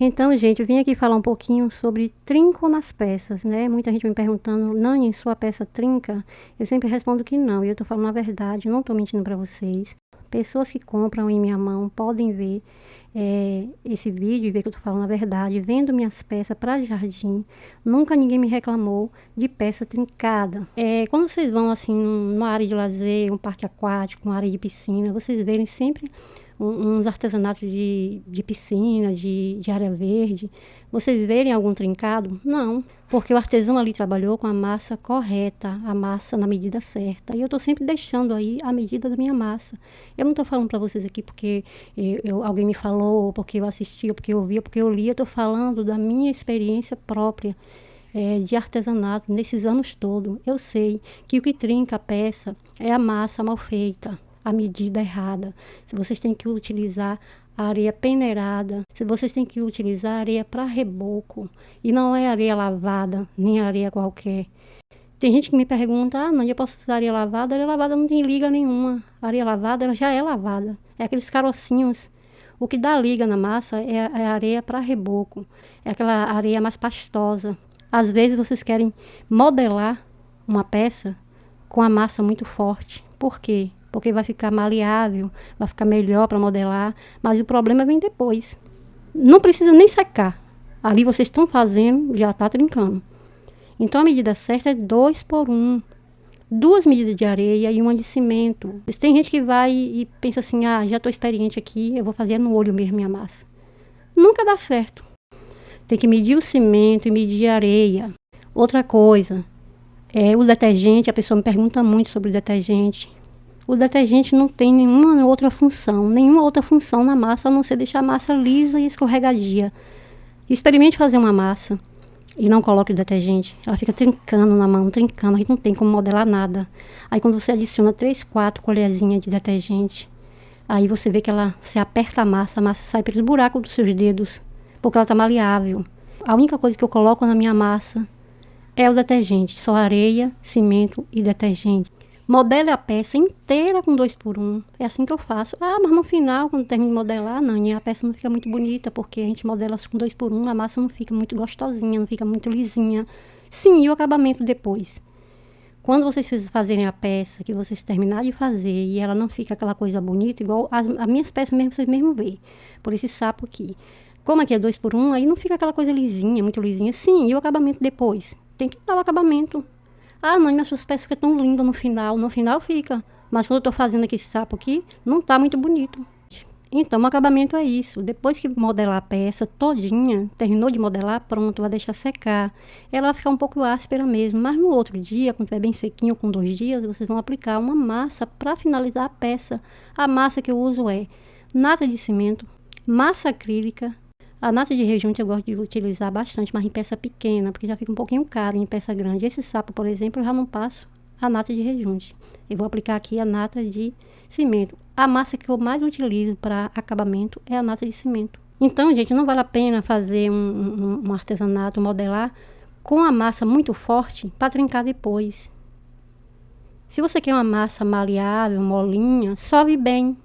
Então, gente, eu vim aqui falar um pouquinho sobre trinco nas peças, né? Muita gente me perguntando, Nani, sua peça trinca? Eu sempre respondo que não, e eu tô falando a verdade, não tô mentindo para vocês. Pessoas que compram em minha mão podem ver esse vídeo e ver que eu tô falando a verdade, vendo minhas peças para jardim. Nunca ninguém me reclamou de peça trincada. Quando vocês vão assim numa área de lazer, um parque aquático, uma área de piscina, vocês verem sempre uns artesanatos de piscina, de área verde. Vocês verem algum trincado? Não, porque o artesão ali trabalhou com a massa correta, a massa na medida certa. E eu estou sempre deixando aí a medida da minha massa. Eu não estou falando para vocês aqui porque alguém me falou, porque eu assisti, ou porque eu ouvi, ou porque eu li. Eu estou falando da minha experiência própria de artesanato nesses anos todos. Eu sei que o que trinca a peça é a massa mal feita, a medida errada. Se vocês têm que utilizar a areia peneirada, se vocês têm que utilizar areia para reboco, e não é areia lavada, nem areia qualquer. Tem gente que me pergunta, não, eu posso usar areia lavada? Areia lavada não tem liga nenhuma. A areia lavada, ela já é lavada. É aqueles carocinhos. O que dá liga na massa é a areia para reboco. É aquela areia mais pastosa. Às vezes vocês querem modelar uma peça com a massa muito forte. Por quê? Porque vai ficar maleável, vai ficar melhor para modelar, mas o problema vem depois. Não precisa nem secar. Ali vocês estão fazendo, já está trincando. Então a medida certa é 2 por 1. 2 medidas de areia e uma de cimento. Tem gente que vai e pensa assim, já estou experiente aqui, eu vou fazer no olho mesmo minha massa. Nunca dá certo. Tem que medir o cimento e medir a areia. Outra coisa, o detergente, a pessoa me pergunta muito sobre o detergente. O detergente não tem nenhuma outra função na massa, a não ser deixar a massa lisa e escorregadia. Experimente fazer uma massa e não coloque o detergente. Ela fica trincando na mão, trincando, a gente não tem como modelar nada. Aí quando você adiciona 3, 4 colherzinhas de detergente, aí você vê que você aperta a massa sai pelos buracos dos seus dedos, porque ela está maleável. A única coisa que eu coloco na minha massa é o detergente, só areia, cimento e detergente. Modele a peça inteira com 2 por 1. É assim que eu faço. Mas no final, quando termino de modelar, não, a peça não fica muito bonita, porque a gente modela com 2 por 1, a massa não fica muito gostosinha, não fica muito lisinha. Sim, e o acabamento depois. Quando vocês fazerem a peça, que vocês terminarem de fazer, e ela não fica aquela coisa bonita, igual as minhas peças mesmo, vocês mesmo veem, por esse sapo aqui. Como aqui é 2 por 1, aí não fica aquela coisa lisinha, muito lisinha. Sim, e o acabamento depois? Tem que dar o acabamento. Não, mas suas peças ficam tão lindas no final. No final fica. Mas quando eu tô fazendo aqui esse sapo aqui, não tá muito bonito. Então, o acabamento é isso. Depois que modelar a peça todinha, terminou de modelar, pronto, vai deixar secar. Ela vai ficar um pouco áspera mesmo. Mas no outro dia, quando estiver bem sequinho, com 2 dias, vocês vão aplicar uma massa para finalizar a peça. A massa que eu uso é nata de cimento, massa acrílica. A nata de rejunte eu gosto de utilizar bastante, mas em peça pequena, porque já fica um pouquinho caro em peça grande. Esse sapo, por exemplo, eu já não passo a nata de rejunte. Eu vou aplicar aqui a nata de cimento. A massa que eu mais utilizo para acabamento é a nata de cimento. Então, gente, não vale a pena fazer um artesanato, modelar com a massa muito forte para trincar depois. Se você quer uma massa maleável, molinha, sove bem.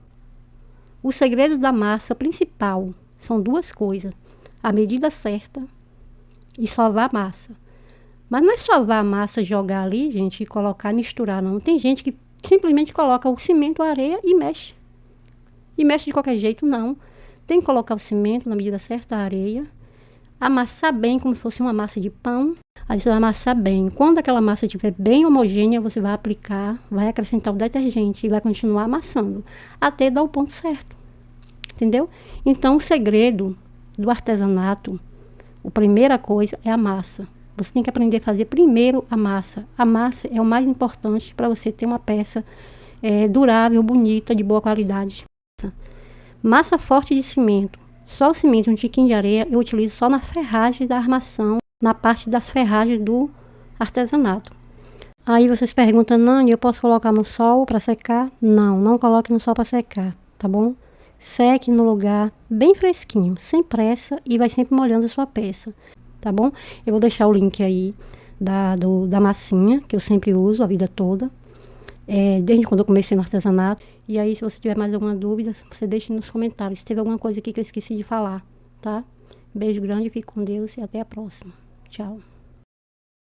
O segredo da massa principal são 2 coisas. A medida certa e sovar a massa. Mas não é sovar a massa, jogar ali, gente, e colocar, misturar, não. Tem gente que simplesmente coloca o cimento, a areia e mexe. E mexe de qualquer jeito, não. Tem que colocar o cimento na medida certa, a areia. Amassar bem, como se fosse uma massa de pão. Aí você vai amassar bem. Quando aquela massa estiver bem homogênea, você vai aplicar, vai acrescentar o detergente e vai continuar amassando. Até dar o ponto certo. Entendeu? Então, o segredo do artesanato, a primeira coisa é a massa. Você tem que aprender a fazer primeiro a massa. A massa é o mais importante para você ter uma peça durável, bonita, de boa qualidade. Massa forte de cimento. Só o cimento, um tiquinho de areia, eu utilizo só na ferragem da armação, na parte das ferragens do artesanato. Aí vocês perguntam, Nani, eu posso colocar no sol para secar? Não, não coloque no sol para secar, tá bom? Seque no lugar bem fresquinho, sem pressa, e vai sempre molhando a sua peça, tá bom? Eu vou deixar o link aí da massinha, que eu sempre uso a vida toda, desde quando eu comecei no artesanato. E aí, se você tiver mais alguma dúvida, você deixe nos comentários, se teve alguma coisa aqui que eu esqueci de falar, tá? Beijo grande, fique com Deus e até a próxima. Tchau.